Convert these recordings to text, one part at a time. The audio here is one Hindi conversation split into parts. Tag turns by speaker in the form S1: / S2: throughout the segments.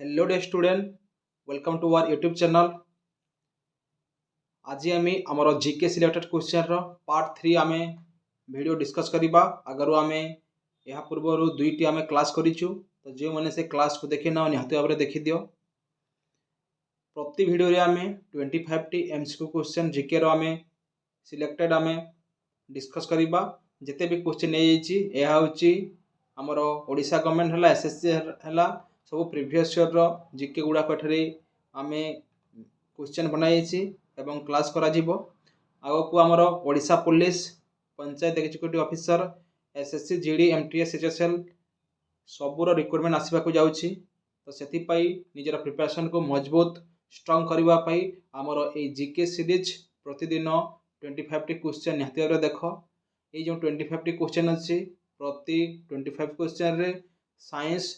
S1: Hello dear student welcome to our YouTube channel. आज आम आमर जीके सिलेक्टेड क्वेश्चन रो पार्ट 3 आम वीडियो डिस्कस करवा। अगर आम यह पूर्व दुईटी आम क्लास करूँ तो जो मैंने से क्लास को देखी ना निहत भाव में देखी दियो। प्रति वीडियो रे आम 25 टी एमसीक्यू क्वेश्चन जीके रो आम सिलेक्टेड आम डिस्कस करवा। जिते भी क्वेश्चन नहीं आमर ओडिशा गवर्नमेंट है एसएससी है सब प्रिवियस ईयर रो जीके गुड़ाक एठारे आम क्वेश्चन बनाई एवं क्लास करा जीवो। आगको आमर Odisha police panchayat executive officer SSC GD MTS HSL सबूर रिक्रुटमेंट आसवाक जाऊँगी। तो से निजर प्रिपरेशन को मजबूत स्ट्रंग करने आमर ये जीके सीरीज प्रतिदिन 25 टी क्वेश्चन निहाती भाव देख। ये जो 25 टी क्वेश्चन अच्छी प्रति 25 क्वेश्चन रे साइंस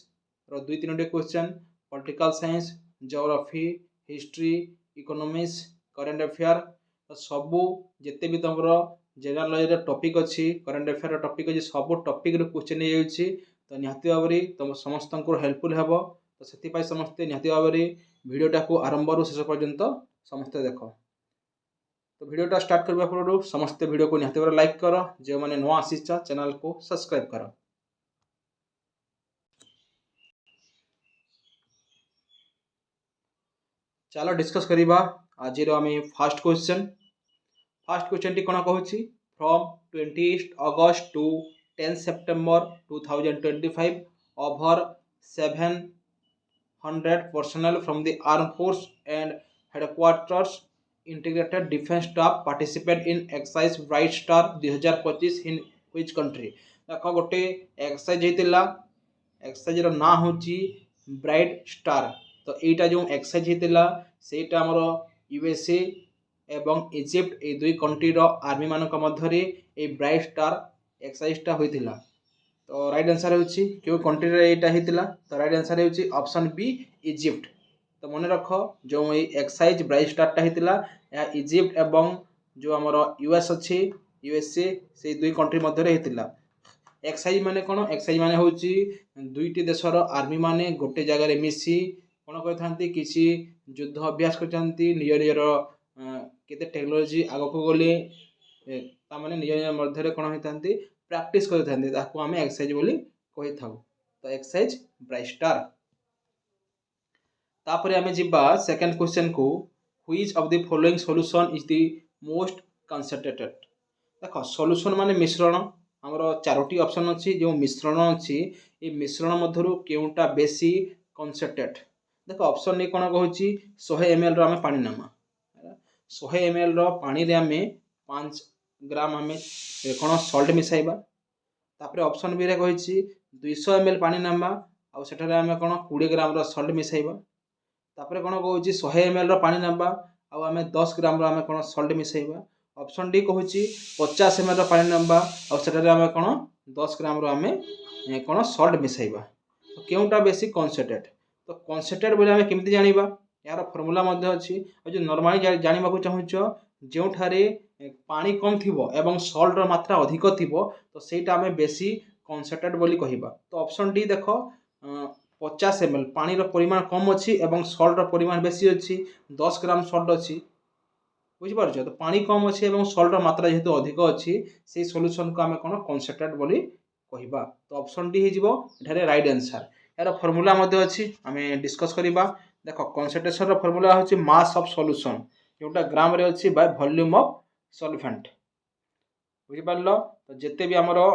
S1: रो 2-3 question political science geography history economics current affair तो सबू जिते भी तुम जनरल नॉलेज टॉपिक अच्छी करेंट अफेयर टॉपिक अच्छी सब टॉपिक क्वेश्चन हो जाऊँगी। तो निहाती भाव में तुम समस्त हेल्पफुल हे। तो से समस्ते निहाती भाव में वीडियोटा को आरंभ रू शेष पर्यंत समस्ते देख। तो वीडियोटा स्टार्ट करने पूर्व समस्ते वीडियो को निहाती भाव लाइक कर जो मैंने नुआ आसी चैनल को सब्सक्राइब कर। चलो डिस्कस करवा आज आम फास्ट क्वेश्चन टी कौन कहूँ from 20 August to 10 September 2025 over 700 personnel from the armed force and headquarters integrated defense staff participate in exercise bright star 2025 in which country। देखो गोटे एक्सरसाइज होता एक्सरसाइज रो ना हूँ ब्राइट स्टार। तो यहाँ जो एक्सरसाइज होता सेटा आमर यूएसए एवं इजिप्ट ये दुई कंट्रीर आर्मी मान मध्य ये ब्राइट स्टार एक्सरसाइजटा होता। तो राइट आंसर होची क्यों कंट्री रे एटा हितला। तो राइट आंसर होची ऑप्शन बी इजिप्ट। तो मन रख जो एक्सरसाइज ब्राइट स्टार्टा हितला या इजिप्ट एवं जो आमर यूएस अच्छी यूएसए से दुई कंट्री मध्य हितला। एक्सरसाइज माने कौन एक्सरसाइज माने होची दुईटी देशर आर्मी माने गोटे जगह रे मिसी कौन करथांती किसी युद्ध अभ्यास करथांती निज निजर केते टेक्नोलॉजी आगो को गले ता माने निज निज मध्य कौन होतांती प्रैक्टिस करथांती ताको आमे एक्सरसाइज बोली कहि थाउ। तो एक्सरसाइज ब्राइट स्टार। तापरे आमे जिबा सेकंड क्वेश्चन को which of the following solution is the most concentrated. देखो सॉल्यूशन माने मिश्रण हमर चारोटी ऑप्शन अछि जो मिश्रण अछि ए मिश्रण मध्यरु केउटा बेसी कंसंट्रेटेड। देखो ऑप्शन ने कोन कहूची 100 ml रो आमे पानी नामा 100 ml रो पानी रे आमे 5 ग्राम आमे कोन सॉल्ट मिसाइबा। तापरे ऑप्शन बी रे कहिछि 200 ml पानी नामा आ सेठारे आमे कोन 20 ग्राम रो सॉल्ट मिसाइबा। तापरे कोन कहूछि 100 ml रो पानी नामा आ आमे 10 ग्राम रो आमे कोन सॉल्ट मिसाइबा। ऑप्शन डी कहूछि 50 ml रो पानी नामा आ सेठारे आमे कोन 10 ग्राम रो आमे कोन सॉल्ट मिसाइबा। तो केउटा बेसी कंसंट्रेटेड। तो कंसंट्रेटेड बोले आमे केमति जानिबा यार फार्मूला मध्ये अछि आ जो नॉर्मली जानिबा को चाहूछो जो ठारे पानी कम थिबो एवं सॉल्ट रो मात्रा अधिक थिबो तो सेटा आमे बेसी कंसंट्रेटेड बोली कहिबा। तो ऑप्शन डी देखो 50 ml पानी रो परिमाण कम अछि एवं सॉल्ट रो परिमाण बेसी अछि 10 ग्राम सॉल्ट अछि बुझि पारछो। तो पानी कम अछि एवं सॉल्ट रो मात्रा जेहेतु अधिक अछि से सॉल्यूशन को आमे कोन कंसंट्रेटेड बोली कहिबा। तो ऑप्शन डी हि जिवो एठारे राइट आंसर। यार फार्मूला मध्ये अछि आमे डिस्कस करिबा। देखो कंसंट्रेशन रो फार्मूला होछि मास ऑफ सॉल्यूशन जोटा ग्राम रे अछि बाय वॉल्यूम ऑफ सॉल्वेंट बुझि पारलो। तो जेते भी हमरो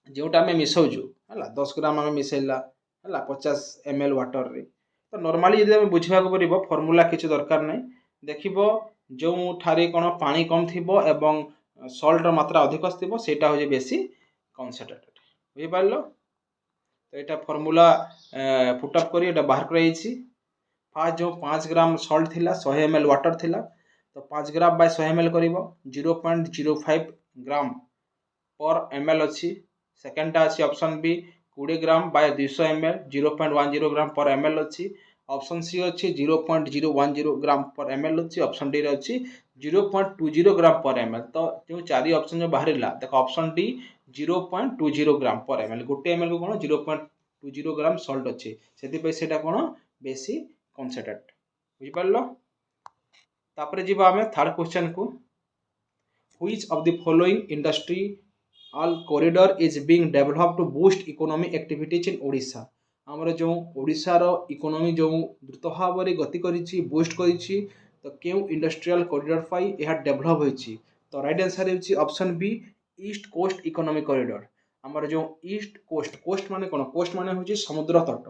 S1: जोटा आमे मिसौजु हला 10 ग्राम आमे मिसैला हला 50 ml वाटर रे। तो नॉर्मली यदि आमे बुझिबा को परिबो फार्मूला किछ दरकार नै देखिबो जो ठारे कोन पानी कम थिबो एवं सॉल्ट रो मात्रा अधिक थिबो सेटा होजे बेसी कंसंट्रेटेड बुझि पारलो। तो एटा फार्मूला पुट अप करी एटा बाहर कराइछि। फास्ट जो 5 ग्राम सॉल्ट थिला 100 ml वाटर थिला तो 5 ग्राम बाय 100 ml करिवो 0.05 ग्राम पर ml अछि। सेकंडटा अछि option b 20 gram by 200 ml 0.10 gram पर ml अछि। ऑप्शन सी अछि 0.010 ग्राम पर ml अछि। ऑप्शन डी रे अछि 0.20 ग्राम पर ml। तो जो चारि ऑप्शन जो बाहरिला देखो ऑप्शन डी 0.20 ग्राम पर ml गोटे ml को कोन 20 ग्राम सल्ट अच्छे से सेटा कौन बेसी कनसेंट्रेट बुझिपार। तापर जीवा आमे थर्ड क्वेश्चन को which of the following industrial corridor is being developed to boost economic activities in Odisha. आमर जो ओडिशार इकोनॉमी जो द्रुत भाव में गति करिछि बूस्ट करिछि तो क्यों इंडस्ट्रियल कॉरिडोर पाई यह डेवलप होइछि। तो राइट आंसर है option b east coast economic corridor. आमर जो ईस्ट कोस्ट कोस्ट माने कोन कोस्ट माने होछि समुद्र तट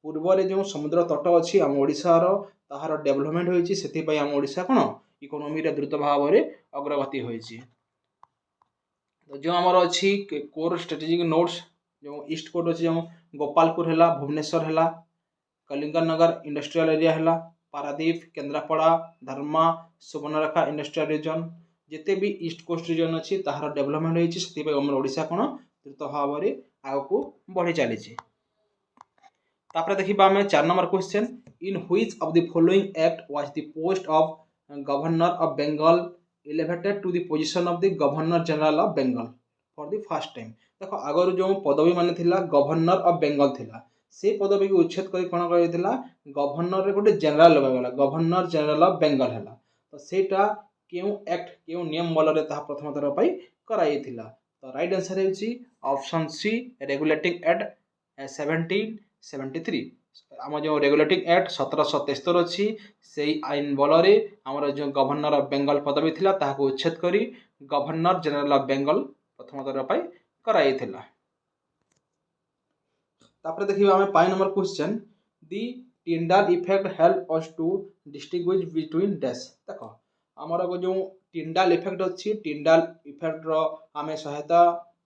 S1: पूर्व रे जो समुद्र तट अछि आम ओडिशार ताहार डेवलपमेंट होइछि सेति पई आम ओडिशा कोन इकोनॉमी रे द्रुत भाव में अग्रगति होइछि। तो जो आमर अच्छी कोर स्ट्रेटेजिक नोट्स जो ईस्ट कोस्ट अच्छी जो गोपालपुर है भुवनेश्वर है कलिंगन नगर इंडस्ट्रियल एरिया है पारादीप केन्द्रापड़ा धर्मा सुवर्णरेखा इंडस्ट्रियल रीजन जिते भी ईस्ट कोस्ट रीजन अच्छी ताहार डेवलपमेंट होइछि सेति आम ओडिशा कोन द्रुत भाव में आगको बढ़ी चली। तापर देखिबा आमे 4 number question in which of the following act was the post of governor of Bengal elevated to the position of the governor general of Bengal for the first time. देखो आगर जो पदवी माने थिला गवर्नर ऑफ बेंगल थिला से पदवी को उच्छेद करी कोन करिथिला गवर्नर रे गोटे जनरल लगागला गवर्नर जनरल ऑफ बेंगल हैला। तो सेटा केउ एक्ट केउ नियम बल रे ता प्रथम थर पई कराइथिला। तो राइट आंसर है ऑप्शन सी रेगुलेटिंग एक्ट 1773। आम जो रेगुलेटिंग एक्ट 1773 अच्छी से आईन बल आमर जो गवर्नर ऑफ बेंगल पदवी थिला ताहाको उच्छेद करी गवर्नर जनरल ऑफ बेंगल प्रथम थर पई कराइथिला। तापर देखिबा आमे 5 number question the Tyndall effect help us to distinguish between dash. देखो आमर जो टिंडाल इफेक्ट अच्छी टिंडाल इफेक्ट रो आमे सहायता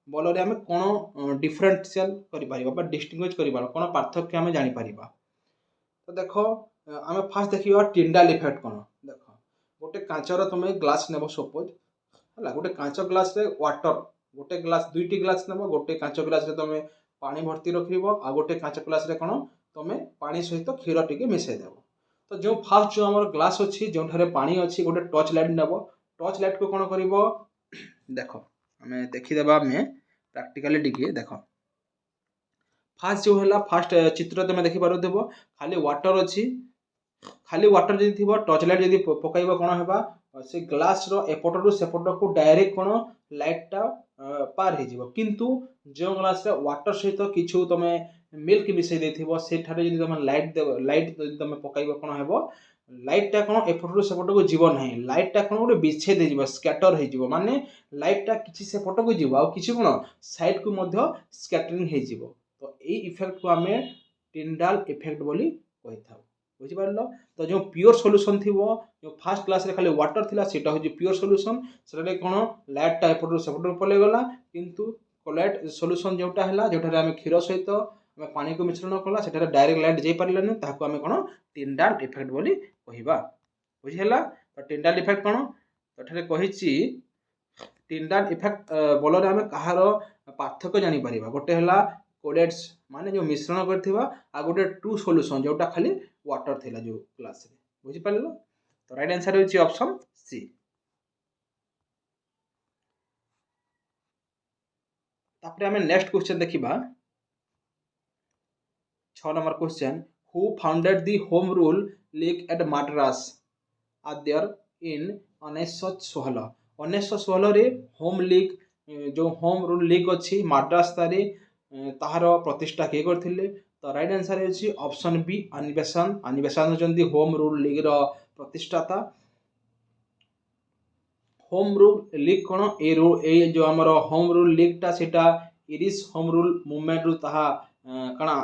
S1: बल रे आमे कोन डिफरेंशियल करि परिबा बा डिस्टिंग्विश करि पार कोन पार्थक्य आमे जानि परिबा। तो देखो आमे फास्ट देखिबा टिंडाल इफेक्ट कोन। देखो गोटे कांचर तुमे ग्लास नेबो सपोज हला गोटे कांच ग्लास रे वाटर गोटे ग्लास दुईटी ग्लास नेबो गोटे कांच ग्लास रे तुमे पानी भर्ती रखिबो आ गोटे कांच ग्लास रे कोन तुमे पानी सहित क्षीर टिके मिसै देबो। तो जो फास्ट जो हमर ग्लास अछि जो ठारे पानी अछि गोटे टॉर्च लाइट नेबो टॉर्च लाइट को कोन करिवो देखो हमें देखि देबा में प्रैक्टिकली टिके देखो फास्ट जो हला फास्ट चित्र तुमे देखि पारो देबो खाली वाटर अछि खाली वाटर जदि थिबो टॉर्च लाइट जदि पकाइबो कोन हेबा से ग्लास रो एपट रु सेपट को डायरेक्ट कोन लाइट टा पार हे जिवो किंतु जो ग्लास रे वाटर सहित किछु तमे मिल्क मिसै देथिबो से ठारे जदि तमे लाइट जदि तमे पकाइबो कोन हेबो लाइट टा कोन एपट रु सेपट को जीवन है लाइट टा कोन गोटे बिछे दे जिवो स्कैटर हे जिवो माने लाइट टा किछि सेपट को जीवो आ किछि कोन साइड को मध्य स्कैटरिंग हे जिवो। तो एई इफेक्ट को हमें टिंडाल इफेक्ट बोली कहिथाउ बुझि पारलो। तो जो प्योर सॉल्यूशन थिबो जो फर्स्ट क्लास रे खाली वाटर थिला सेटा होजी प्योर सॉल्यूशन सेटा कोन लाइट टा एपट रु सेपट पले गला किंतु कोलाइट सॉल्यूशन जोटा हला जोटा रे हम क्षीर सहित हम पानी को मिश्रण कला सेटा डायरेक्ट लाइट जाई पारलानी ताको हम कोन टिंडाल इफेक्ट बोली कहिबा बुझि हला। तो टिंडाल इफेक्ट कोन तो ठरे कहिछि टिंडाल इफेक्ट बोल रे हम कहार पार्थक्य जानि परिबा गोटे हला कोलेट्स माने जो मिश्रण करथिबा आ गोटे ट्रू सॉल्यूशन जोटा खाली वाटर थिला जो क्लास रे बुझि पारलो। तो राइट आंसर होछि ऑप्शन सी। तापर हमें नेक्स्ट क्वेश्चन देखिबा 6 number question who founded the home rule league at Madras Adyar in 1916। 1916 रे होम लीग जो होम रूल लीग अच्छी मद्रास तारे ताहार प्रतिष्ठा किए करथिले। तो राइट आंसर है ऑप्शन बी अनिबेसन अनिबेसन होचंदी होम रूल लीग रो प्रतिष्ठाता। होम रूल लीग कोन ए जो हमर होम रूल लीग ता सेटा इरिश होम रूल मूवमेंट रु ताहा कणा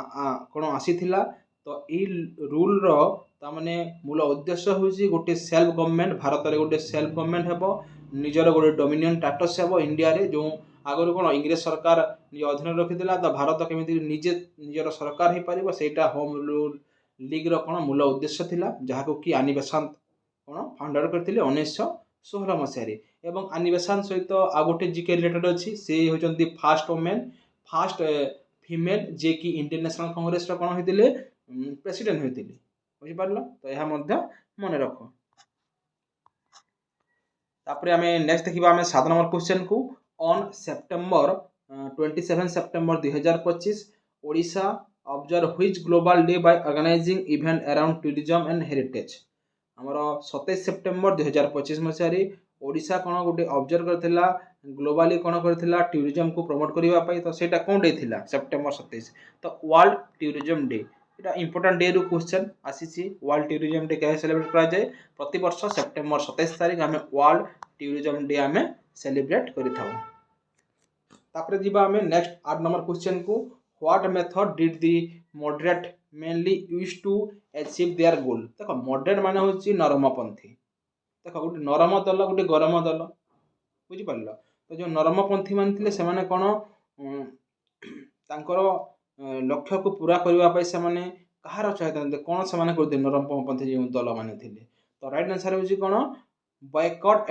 S1: कोन आसीथिला। तो ए रूल रो ता माने मूल उद्देश्य होची गोटे सेल्फ गवर्नमेंट भारत रे गोटे सेल्फ गवर्नमेंट हेबो निजर गोटे डोमिनियन स्टेटस हेबो इंडिया रे जो आगर कोन इंग्लिश सरकार निज अधीन रखिदिला तो भारत केमिति निजे निजर सरकार हे परिबो सेटा होम रूल लीग रो कोन मूल उद्देश्य थिला जहाको कि अनिबेसन कोन फाउंडर करथिले 1916 मसिया रे। एवं अनिबेसन सहित आ गोटे जीके रिलेटेड अछि से होचंदी फर्स्ट वुमेन फर्स्ट फीमेल जे कि इंटरनेशनल कांग्रेस रो कोन होइतिले प्रेसिडेंट होइतिले बुझि पारलो। तो यह मध्य मन रखो। तापर हमें नेक्स्ट देखिबा हमें 7 नंबर क्वेश्चन को on September 27 September 2025 Odisha observe which global day by organising event around tourism and heritage आमर 27 सेप्टेम्बर 2025 मसीह ओडिशा कौन गोटे ऑब्जर्व करथिला ग्लोबली कौन करथिला टूरिज्म को प्रमोट करबा पई तो सेटा कोन डे थिला सेप्टेम्बर 27 तो वर्ल्ड टूरिज्म डे এটা ইম্পর্টান্ট ডে রু क्वेश्चन आसीछि वर्ल्ड टूरिज्म डे केहे सेलिब्रेट करा जाए प्रति वर्ष सेप्टेम्बर 27 तारिख आमे वर्ल्ड टूरिज्म डे आमे सेलिब्रेट करिथाउ तापरे जीवा आमे नेक्स्ट 8 नंबर क्वेश्चन को what method did the moderate mainly use to achieve their goal देखो मॉडरेट माने होछि नरमपंथी देखो गोटे नरम दल गोटे गरम दल बुझि पारलो तो जो नरमपंथी मानथिले से माने कोन तांकर लक्ष्य को पूरा करने से माने कहार चाहते कौन से माने करते नरमपंथी जो दल माने थिले तो राइट आंसर होची कौन बॉयकट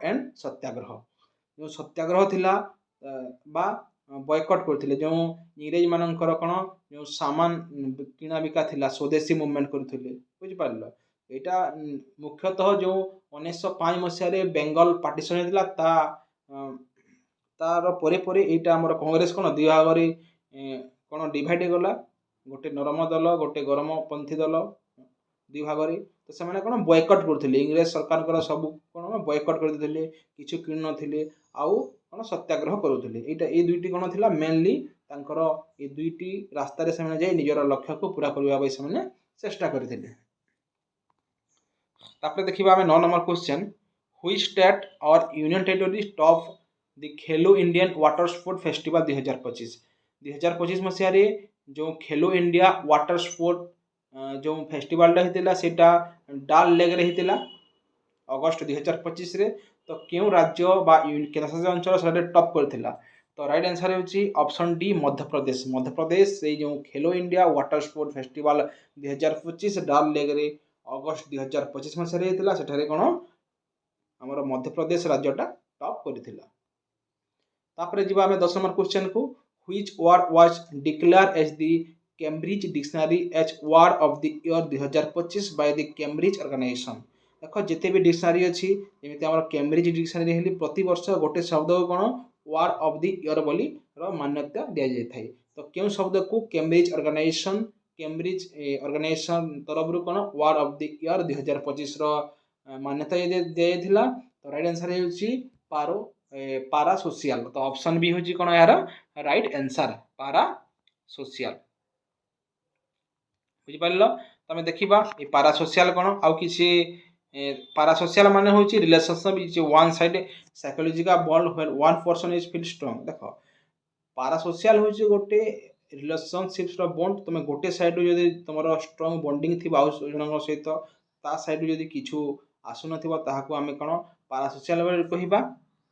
S1: एंड सत्याग्रह जो सत्याग्रह थिला बा बॉयकट करथिले जो इंग्रेज मानकर कौन जो सामान किना बिका थिला स्वदेशी मूवमेंट करथिले बुझि पारलो एटा मुख्यतः जो 1905 मसीह बेंगल पार्टीशन होता ता तार परे परे एटा हमर कांग्रेस कोन दुई भाग रे कोन डिवाइड गला गोटे नरम दल गोटे गरम पंथी दल दुई भाग रे तो से माने कोन बॉयकट करथिले इंग्रेज सरकार कर सब कोन बॉयकट कर दिले किछु किन नथिले आउ कोन सत्याग्रह करूथिले एटा ए दुईटी कोन थिला मेनली तांकर ए दुईटी रास्ता रे से माने जाई निजर लक्ष्य को पूरा करबा पई से माने चेष्टा करथिले तापर देखिबा हमें 9 नंबर क्वेश्चन व्हिच स्टेट और union territory top the Khelo Indian water sport festival 2025 मसीह जो खेलो इंडिया वाटर स्पोर्ट जो फेस्टिवल होता सेटा डाल लेक रे होता अगस्त 2025 रे तो क्यों राज्य बा केन्द्रशासित अंचल से टॉप करथिला तो राइट आंसर होची ऑप्शन डी मध्य प्रदेश से जो खेलो इंडिया वाटर स्पोर्ट फेस्टिवल 2025 डाल लेक रे अगस्त 2025 मसीह होता सेठारे कोन हमर मध्य प्रदेश राज्यटा टॉप करथिला तापरे जीवा हमें 10 नंबर क्वेश्चन को which word was declare as the Cambridge dictionary as word of the year 2025 by the Cambridge organisation देखो जिते भी डिक्शनरी अछि जेमिति हमर कैम्ब्रिज डिक्शनरी हेली प्रति वर्ष गोटे शब्द को कोन वर्ड ऑफ द ईयर बोली रो मान्यता दिया जाय थाई तो केउ शब्द को कैम्ब्रिज ऑर्गेनाइजेशन तरफ रु कोन वर्ड ऑफ द ईयर 2025 रो मान्यता दिया थिला तो राइट आंसर हेउची पारा सोशल तो ऑप्शन बी होची कोन यार राइट आंसर पारा सोशल बुझि पारलो तमे देखिबा ए पारा सोशल कोन आउ किछि पारा सोशल माने होची relationship is one side psychological bond when one person is feel strong देखो पारा सोशल होची गोटे रिलेशनशिप्स रो बॉन्ड तमे गोटे साइड रो जदी तमरो स्ट्रांग बॉन्डिंग थिबा आउ जनक सहित ता साइड रो जदी किछु आसु नथिबा ताहाको आमे कोन पारा सोशल कहिबा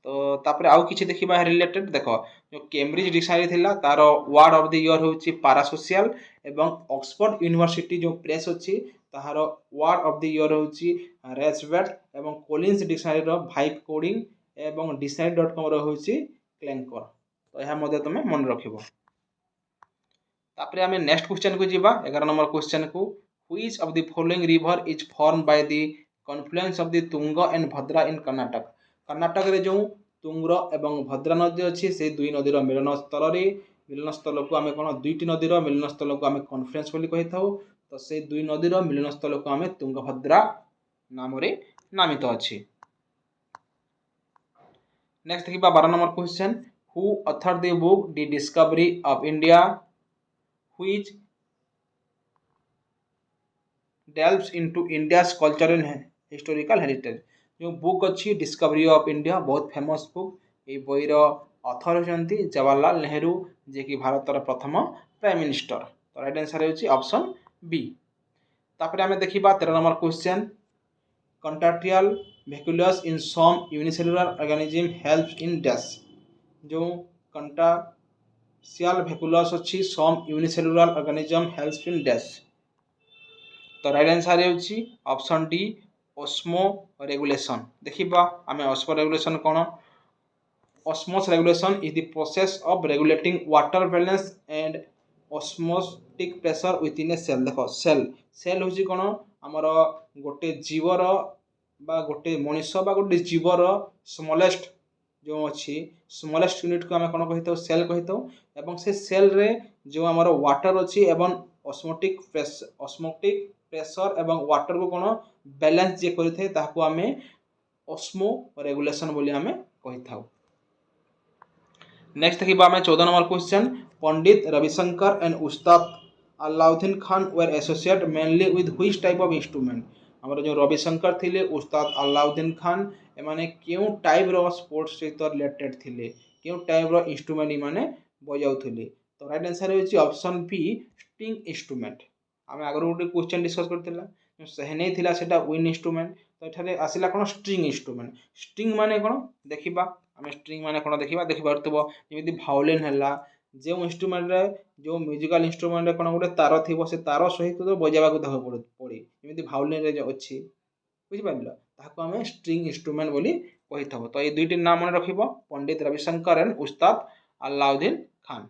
S1: तो तापर आउ किछि देखिबा रिलेटेड देखो जो कैम्ब्रिज डिक्शनरी थिला तार वर्ड ऑफ द ईयर होची पारा सोशल एवं ऑक्सफोर्ड यूनिवर्सिटी जो प्रेस अछि ताहार वर्ड ऑफ द ईयर होची रेसवेट एवं कोलिन्स डिक्शनरी रो भाइब कोडिंग एवं dictionary.com रो होची क्लैंकर तो यह मध्ये तमे मन रखिबो तापर हमें नेक्स्ट क्वेश्चन को जीवा 11 नंबर क्वेश्चन को which of the following river is form by the confluence of the Tunga and Bhadra in Karnataka रे जो तुंग्र एवं भद्रा नदी अच्छी से दुई नदीर मिलन स्थल को आम कौन दुईटी नदीर मिलन स्थल को आम कॉन्फ्लुएंस बोली कही था तो से दुई नदीर मिलन स्थल को आम तुंगभद्रा नाम रे नामित अच्छी नेक्स्ट देखिबा 12 number question who author the book the discovery of India which delves into India's culture and historical heritage जो बुक अच्छी डिस्कवरी ऑफ इंडिया बहुत फेमस बुक ये बईर ऑथर होती जवाहरलाल नेहरू जे कि भारतर प्रथम प्राइम मिनिस्टर तो राइट आंसर होची ऑप्शन बी तापर हमें देखिबा 13 number question contractile vacuoles in some unicellular organism helps in dash जो कॉन्ट्रैक्चुअल वैक्यूलस अच्छी some unicellular organism helps in dash तो राइट आंसर होची ऑप्शन डी ऑस्मो रेगुलेशन देखिबा आमे ऑस्मो रेगुलेशन कोन osmoregulation is the process of regulating water balance and osmotic pressure within a cell देखो सेल होची कोन हमर गोटे जीवर बा गोटे मनुष्य बा गोटे जीवर स्मॉलेस्ट जो अच्छी स्मॉलेस्ट यूनिट को आम कौन कही सेल कही से सेल रे जो आमर वाटर अच्छी एवं ऑस्मोटिक प्रेशर एवं वाटर को कौन बैलेंस जे करें ताकू आम ऑस्मो रेगुलेशन बोली आम कही था। नेक्स्ट देखा आम 14 number question Pandit Ravishankar and Ustad Alauddin Khan were associate mainly with which type of instrument. आमर जो रविशंकर थिले उस्ताद अलाउद्दीन खान एमाने क्यों टाइप रो स्पोर्ट्स सहित रिलेटेड थिले क्यों टाइप रो इंस्ट्रूमेंट इमाने बजाउथिले। तो राइट आंसर होची ऑप्शन बी स्ट्रिंग इंस्ट्रूमेंट। आम आगर गोटे क्वेश्चन डिस्कस करथिला से नहीं थिला सेटा विन इंस्ट्रूमेंट तो एठारे आसिला कोन स्ट्रिंग इंस्ट्रूमेंट। स्ट्रिंग माने कोन देखिबा आम स्ट्रिंग माने कोन देखिबा देखि पारतबो जेमिति भायोलिन हला जो इंस्ट्रूमेंट रे जो म्यूजिकल इंस्ट्रूमेंट रे कोन गोटे तार थिबो से तार सहित तो बजाबा को पड़े जेमिति भायोलिन रे जो अछि बुझि पारिलो ताको आम स्ट्रिंग इंस्ट्रूमेंट बोली कहि थबो। तो ये दुईटी नाम मन रखिबो पंडित रविशंकर एंड उस्ताद अलाउद्दीन खान।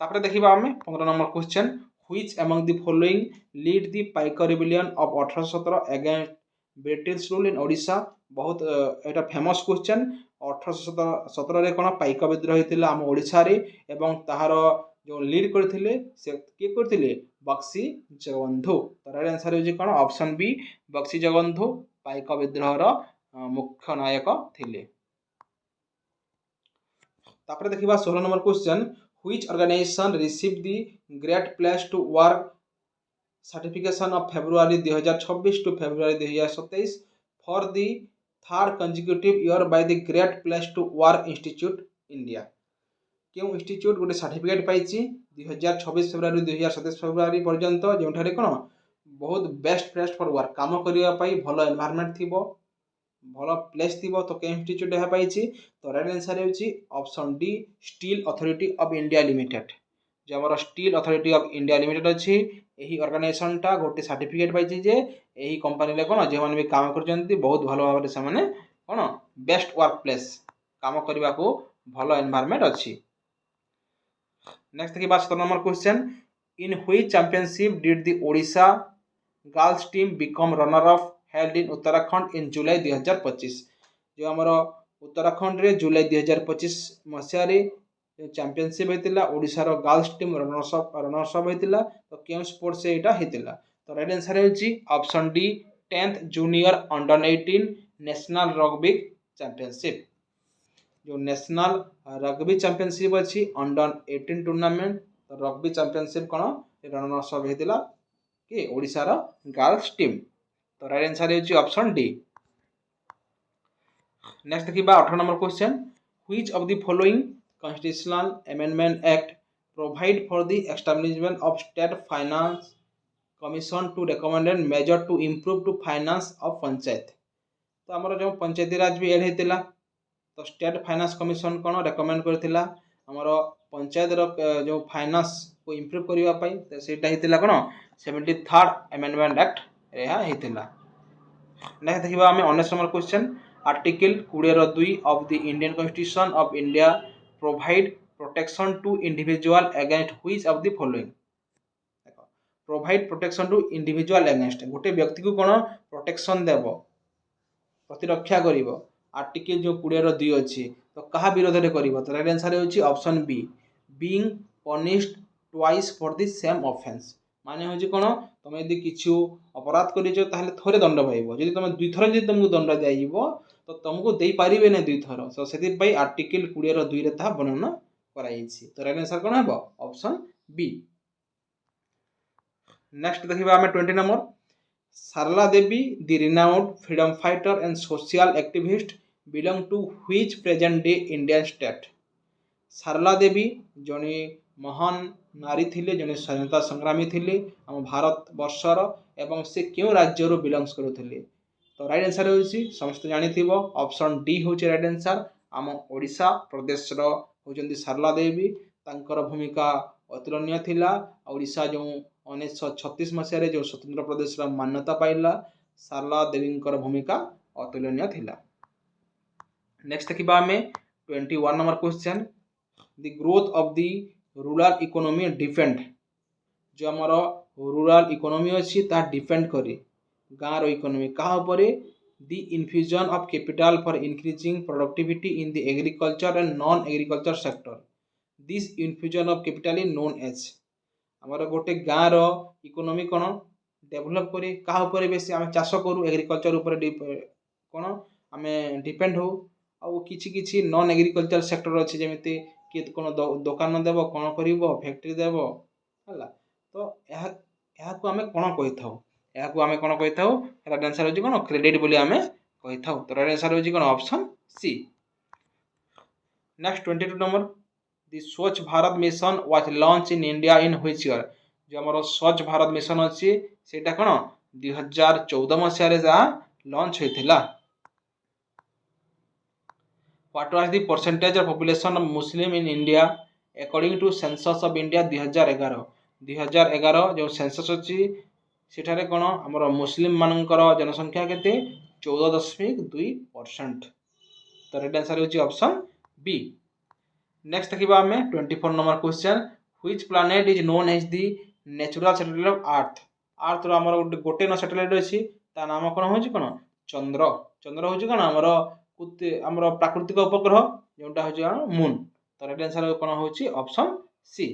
S1: तापर देखिबा आम 15 number question which among the following lead the pike rebellion of 1817 against British rule in Odisha. बहुत एटा फेमस क्वेश्चन 1817 रे कोन पाइक विद्रोह होइतिला आम ओडिशा रे एवं ताहार जो लीड करथिले से के करथिले बक्सी जगबंधु। तो राइट आंसर होजी कोन ऑप्शन बी बक्सी जगबंधु पाइक विद्रोह रो मुख्य नायक थिले। तापर देखिबा 16 number question which organization received the Great Place to Work certification of February 2026 to February 2027 for the third consecutive year by the Great Place to Work Institute India। क्यों इंस्टीट्यूट गोटे सर्टिफिकेट पाई 2026 फेब्रुआरी 2027 फेब्रुआरी पर्यंत जो कौन बहुत बेस्ट प्लेस फॉर वर्क काम करने भल एनवायरनमेंट थी भल प्लेस थी तो के इंस्टीट्यूट यह पाई। तो राइट आंसर होची option D steel authority of India limited. जो हमारा steel authority of India limited अच्छी यही ऑर्गेनाइजेशन टा गोटे सर्टिफिकेट पाई जे यही कंपनी कौन जो मैंने भी काम कर बहुत भल भाव से कौन बेस्ट वर्क प्लेस काम करने को भल एनवायरनमेंट अच्छी। नेक्स्ट देखिए 17 number question in which championship did the Odisha girls team become runner up held in Uttarakhand in July 2025। जो आमर उत्तराखंड रे जुलाई 2025 मसीह चैंपियनशिप होता ओडिशार गर्ल्स टीम रनर्स अप होता तो क्यों स्पोर्ट्स से यहाँ होता। तो राइट आंसर होची option d 10th junior under 18 national rugby championship. जो नेशनल रग्बी चैंपियनशिप अच्छी अंडर 18 टूर्नामेंट तो रग्बी चैंपियनशिप कौन रनर्स अप होता कि ओडिशार गर्ल्स टीम। तो राइट आंसर होची ऑप्शन डी। नेक्स्ट देखिबा 18 number question which of the following constitutional amendment act provide for the establishment of state finance commission to recommended measure to improve to finance of panchayat. तो आमर जो पंचायती राज भी एड होता तो स्टेट फाइनेंस कमिशन कौन रेकमेंड करथिला आमर पंचायत जो फाइनेंस को इम्प्रूव करने से कौन 73rd अमेंडमेंट एक्ट यह होता। नेक्स्ट देखिबा आम 19 number question article 20(2) of the Indian constitution of India provide protection to individual against which of the following. Provide protection to individual against गोटे व्यक्ति को कौन प्रोटेक्शन देव प्रतिरक्षा करिवो आर्टिकल जो 20(2) अच्छी तो कहा विरोध में कर। तो राइट आंसर होची option b being punished twice for the same offence. माने होची कौन तुम यदि किछु अपराध कर थोड़े दंड पाइब जब तुम दुई थर तुमको दंड दिज्व तो तुमको दे पारे ना दुई थर। तो से आर्टिकल 20(2) वर्णन कराई। तो राइट आंसर कौन है ऑप्शन बी। नेक्स्ट देखिबा आम 20 number Sarla Devi the renowned freedom fighter and social activist belong to which present day Indian state. Sarla Devi जड़े महान नारी थिले जड़े स्वाधीनता संग्रामी थिले आम भारत वर्षर एवं से क्यों राज्य बिलोंग्स करुले। तो राइट आंसर होची समस्त जानी ऑप्शन डी हूँ राइट आंसर आम ओडिशा प्रदेश होती सारला देवी तांकर भूमिका अतुलनीय थिला। ओडिशा जो 1936 मसीह जो स्वतंत्र प्रदेश मान्यता पाइला सारला देवी भूमिका अतुलनीय थिला। नेक्स्ट देखिबा आम 21 number question the growth of the rural economy depend. जो आमर रूरल इकोनॉमी अच्छी ता डिपेंड करे गाँव इकोनॉमी क्या the infusion of capital for increasing productivity in the agriculture and non-agriculture sector. This infusion of capital is known as ଆମର ଗୋଟେ ଗାଁର ଇକୋନୋମି କ'ଣ ଡେଭଲପ୍ କରି କାହା ଉପରେ ବେଶୀ ଆମେ ଚାଷ କରୁ ଏଗ୍ରିକଲଚର ଉପରେ କ'ଣ ଆମେ ଡିପେଣ୍ଡ ହଉ ଆଉ କିଛି କିଛି ନନ୍ ଏଗ୍ରିକଲଚର ସେକ୍ଟର ଅଛି ଯେମିତି କିଏ କ'ଣ ଦୋକାନ ଦେବ କ'ଣ କରିବ ଫ୍ୟାକ୍ଟ୍ରି ଦେବ ହେଲା ତ ଏହାକୁ ଆମେ କ'ଣ କହିଥାଉ ଏହାକୁ ଆମେ କ'ଣ କହିଥାଉ ରାଇଟ୍ ଆନ୍ସର୍ ହେଉଛି କ'ଣ କ୍ରେଡିଟ୍ ବୋଲି ଆମେ କହିଥାଉ ତ ରାଇଟ୍ ଆନ୍ସର୍ ହେଉଛି କ'ଣ option C. Next 22 number The Swachh Bharat Mission was launched in India in which year? जो हमरो स्वच्छ भारत मिशन अछि सेटा कोन 2014 मसिया जा launch होइथिला। What was the percentage of population of Muslim in India according to census of India 2011? 2011 जो सेंसस अछि सेठारे कोन हमरो मुस्लिम मानकर जनसंख्या केते 14.2%। तो राइट आंसर होछि ऑप्शन बी। नेक्स्ट देखिबा हमें 24 number question which planet is known as the natural satellite of earth. Earth रो हमर गोटे न सैटेलाइट अछि ता नाम कोन होछि कोन चंद्र। चंद्र होछि कोन हमर प्राकृतिक उपग्रह जोटा होछि मून। तो राइट आंसर कोन होछि ऑप्शन सी।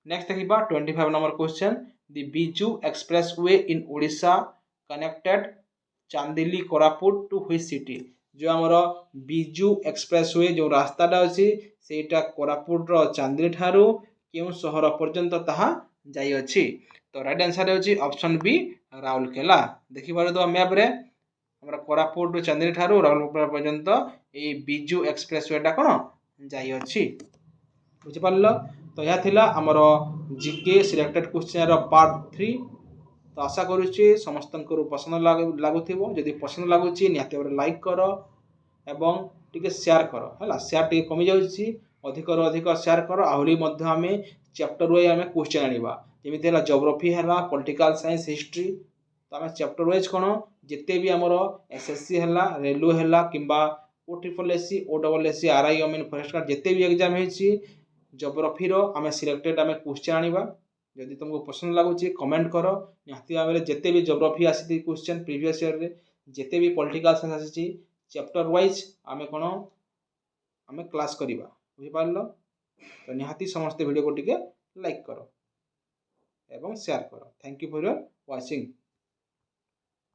S1: नेक्स्ट देखिबा 25 number question the Biju expressway in Odisha connected Chandili Koraput to which city. जो हमर बिजू एक्सप्रेसवे जो रास्ताटा अछि सेटा कोरापुट रो चांदिली ठारू केउ शहर पर्यंत ताहा जाई अछि। तो राइट आंसर होछि ऑप्शन बी राउरकेला। देखि पारे तो मैप रे हमरा कोरापुट रो चांदिली ठारू राउरकेला पर्यंत ए बिजू एक्सप्रेसवेटा कोन जाई अछि। बुझि पारलो तो या थिला हमर जीके सिलेक्टेड क्वेश्चन रो पार्ट 3। तो आशा करूची समस्त पसंद लगुथिबो जदि पसंद लगुची निहाती भाବରେ लाइक करो एवं टिके शेयर करो हैला शेयर टिके कमी जाउची अधिक रो अधिक शेयर करो आहुरी मध्य हमें चैप्टर वाइज हमें क्वेश्चन आनिबा जेमिति हला ज्योग्राफी हला पॉलिटिकल साइंस हिस्ट्री तो हमें चैप्टर वाइज कोन जते भी हमरो एसएससी हला रेलवे हला किंबा ओट्रिपलएससी ओडबलएससी आरआई अमीन फॉरेस्ट गार्ड जते भी एग्जाम हेची ज्योग्राफी रो हमें सिलेक्टेड हमें क्वेश्चन आनिबा जदि तुमको पसंद लगुची कमेंट करो निहाती भाବରେ जेते भी ज्योग्राफी आसी क्वेश्चन प्रीवियस ईयर रे जेते भी पॉलिटिकल साइंस आसी चैप्टर वाइज आमे कोन आमे क्लास करिबा बुझि पारलो तो निहाती समस्त वीडियो को टिके लाइक करो एवं शेयर करो। Thank you for your watching.